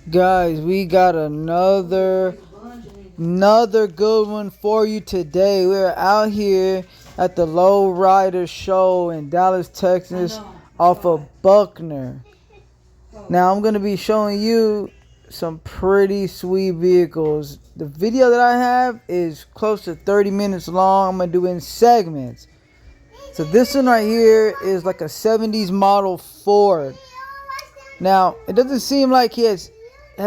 Guys, we got another good one for you today. We're out here at the Lowrider show in Dallas, Texas, off of Buckner. Now I'm gonna be showing you some pretty sweet vehicles. The video that I have is close to 30 minutes long. I'm gonna do it in segments. So this one right here is like a 70s model Ford. Now it doesn't seem like he has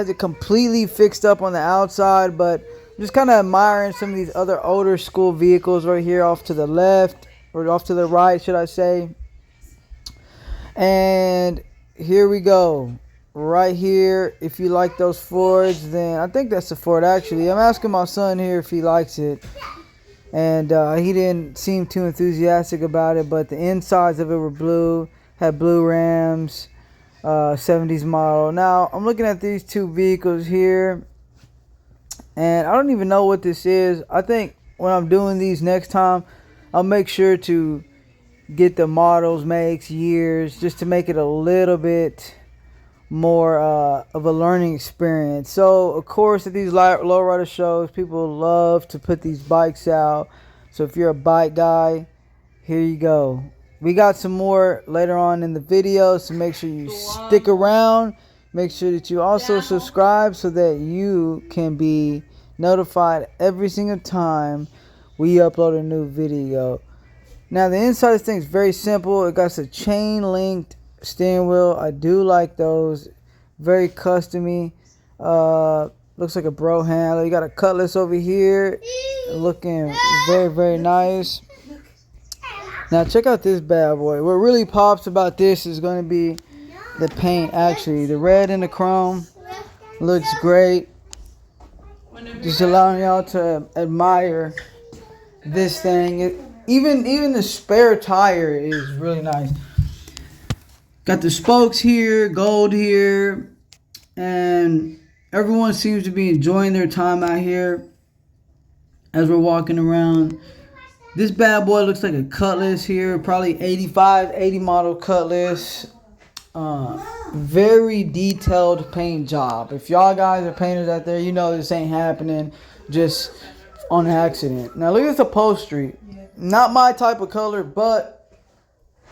it completely fixed up on the outside, but I'm just kind of admiring some of these other older school vehicles right here off to the left, or off to the right, should I say. And here we go. Right here, if you like those Fords, then I think that's the Ford actually. I'm asking my son here if he likes it. And he didn't seem too enthusiastic about it, but the insides of it were blue, had blue rims. 70s model. Now I'm looking at these two vehicles here, and I don't even know what this is. I think when I'm doing these next time, I'll make sure to get the models, makes, years, just to make it a little bit more of a learning experience. So of course at these lowrider shows, people love to put these bikes out. So if you're a bike guy, here you go. We got some more later on in the video, so make sure you stick around. Make sure that you also subscribe so that you can be notified every single time we upload a new video. Now the inside of this thing is very simple. It got a chain linked steering wheel. I do like those. Very custom-y. Looks like a bro handle. You got a cutlass over here, looking very, very nice. Now check out this bad boy. What really pops about this is going to be the paint actually. The red and the chrome looks great. Just allowing y'all to admire this thing. Even the spare tire is really nice. Got the spokes here, gold here, and everyone seems to be enjoying their time out here as we're walking around. This bad boy looks like a Cutlass here, probably 85, 80 model Cutlass. Very detailed paint job. If y'all guys are painters out there, you know this ain't happening just on accident. Now look at this upholstery. Not my type of color, but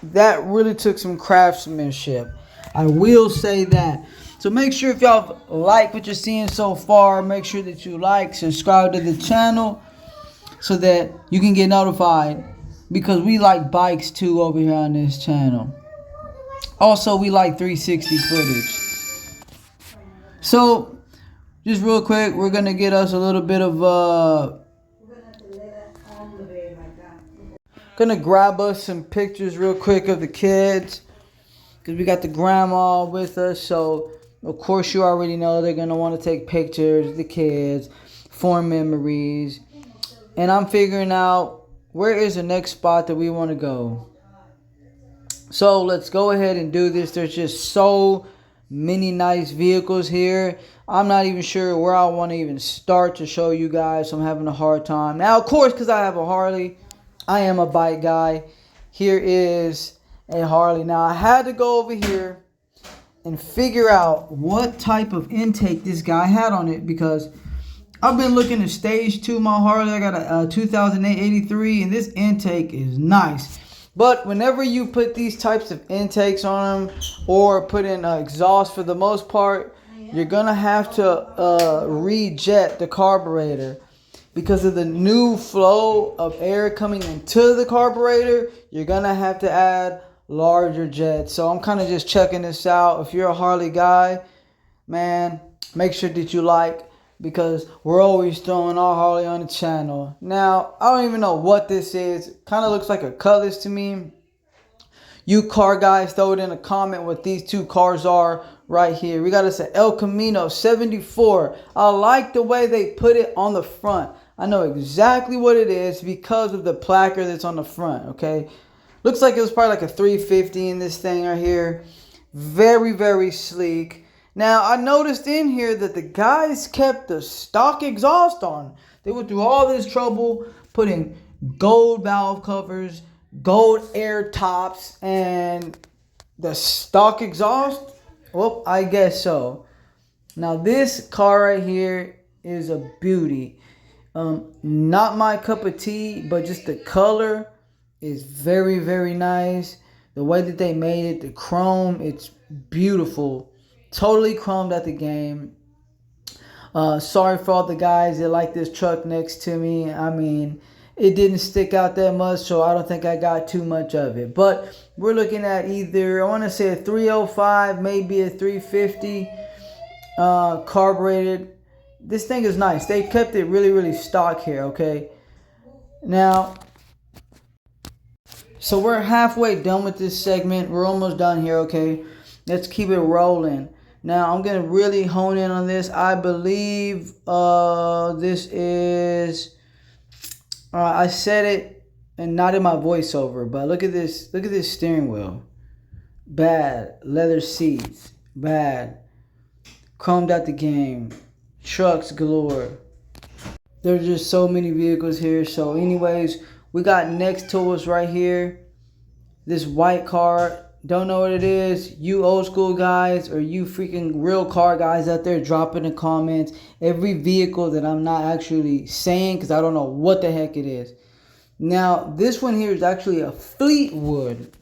that really took some craftsmanship. I will say that. So make sure if y'all like what you're seeing so far, make sure that you like, subscribe to the channel, so that you can get notified, because we like bikes too over here on this channel. Also, we like 360 footage. So, just real quick, we're gonna get us a little bit of gonna grab us some pictures real quick of the kids, because we got the grandma with us. So, of course, you already know they're gonna want to take pictures of the kids, form memories. And I'm figuring out where is the next spot that we want to go. So let's go ahead and do this. There's just so many nice vehicles here. I'm not even sure where I want to even start to show you guys. So I'm having a hard time. Now, of course, because I have a Harley, I am a bike guy. Here is a Harley. Now, I had to go over here and figure out what type of intake this guy had on it, because I've been looking at stage 2 my Harley. I got a 2008 83, and this intake is nice. But whenever you put these types of intakes on them, or put in exhaust, for the most part, you're gonna have to rejet the carburetor, because of the new flow of air coming into the carburetor. You're gonna have to add larger jets. So I'm kind of just checking this out. If you're a Harley guy, man, make sure that you like, because we're always throwing our Harley on the channel. Now, I don't even know what this is. Kind of looks like a Cutlass to me. You car guys, throw it in a comment what these two cars are right here. We got us an El Camino 74. I like the way they put it on the front. I know exactly what it is because of the placard that's on the front, okay? Looks like it was probably like a 350 in this thing right here. Very, very sleek. Now, I noticed in here that the guys kept the stock exhaust on. They went through all this trouble putting gold valve covers, gold air tops, and the stock exhaust. Well, I guess so. Now this car right here is a beauty. Not my cup of tea, but just the color is very, very nice. The way that they made it, the chrome, it's beautiful. Totally chromed at the game. Sorry for all the guys that like this truck next to me. I mean, it didn't stick out that much, so I don't think I got too much of it. But we're looking at either, I want to say a 305, maybe a 350 carbureted. This thing is nice. They kept it really, really stock here, okay? Now, so we're halfway done with this segment. We're almost done here, okay? Let's keep it rolling. Now, I'm going to really hone in on this. I believe this is... I said it and not in my voiceover, but look at this. Look at this steering wheel. Bad. Leather seats. Bad. Chromed out the game. Trucks galore. There's just so many vehicles here. So anyways, we got next to us right here this white car. Don't know what it is. You old school guys or you freaking real car guys out there, drop in the comments every vehicle that I'm not actually saying because I don't know what the heck it is. Now this one here is actually a Fleetwood.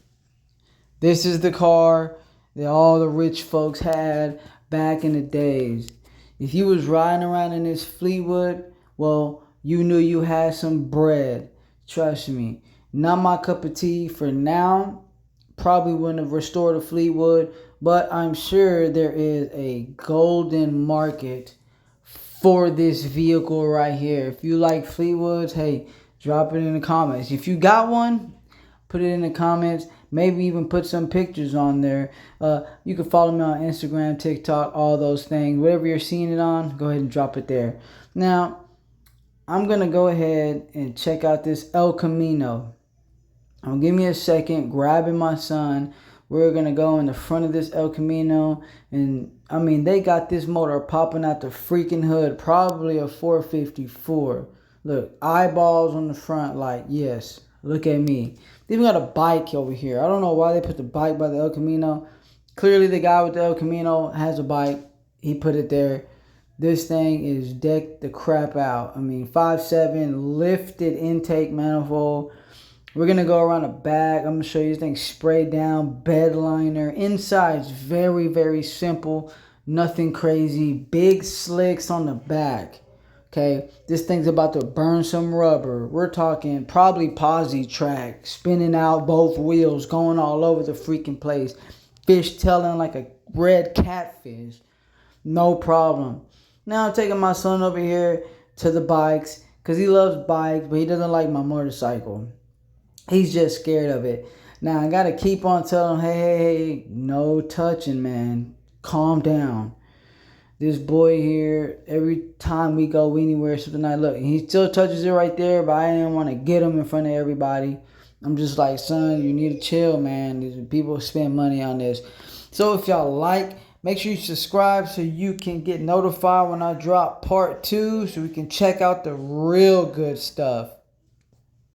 This is the car that all the rich folks had back in the days. If you was riding around in this Fleetwood, well, you knew you had some bread. Trust me. Not my cup of tea for now. Probably wouldn't have restored a Fleetwood, but I'm sure there is a golden market for this vehicle right here. If you like Fleetwoods, hey, drop it in the comments. If you got one, put it in the comments. Maybe even put some pictures on there. You can follow me on Instagram, TikTok, all those things. Whatever you're seeing it on, go ahead and drop it there. Now, I'm going to go ahead and check out this El Camino. Give me a second, grabbing my son. We're going to go in the front of this El Camino. And, I mean, they got this motor popping out the freaking hood. Probably a 454. Look, eyeballs on the front like, yes, look at me. They even got a bike over here. I don't know why they put the bike by the El Camino. Clearly, the guy with the El Camino has a bike. He put it there. This thing is decked the crap out. I mean, 5.7 lifted intake manifold. We're going to go around the back. I'm going to show you this thing sprayed down, bed liner. Inside's very, very simple. Nothing crazy. Big slicks on the back. Okay, this thing's about to burn some rubber. We're talking probably posi track, spinning out both wheels, going all over the freaking place. Fish tailing like a red catfish. No problem. Now I'm taking my son over here to the bikes because he loves bikes, but he doesn't like my motorcycle. He's just scared of it. Now I got to keep on telling him, hey, no touching, man. Calm down. This boy here, every time we go anywhere, something like, look, he still touches it right there, but I didn't want to get him in front of everybody. I'm just like, son, you need to chill, man. These people spend money on this. So if y'all like, make sure you subscribe so you can get notified when I drop part 2 so we can check out the real good stuff.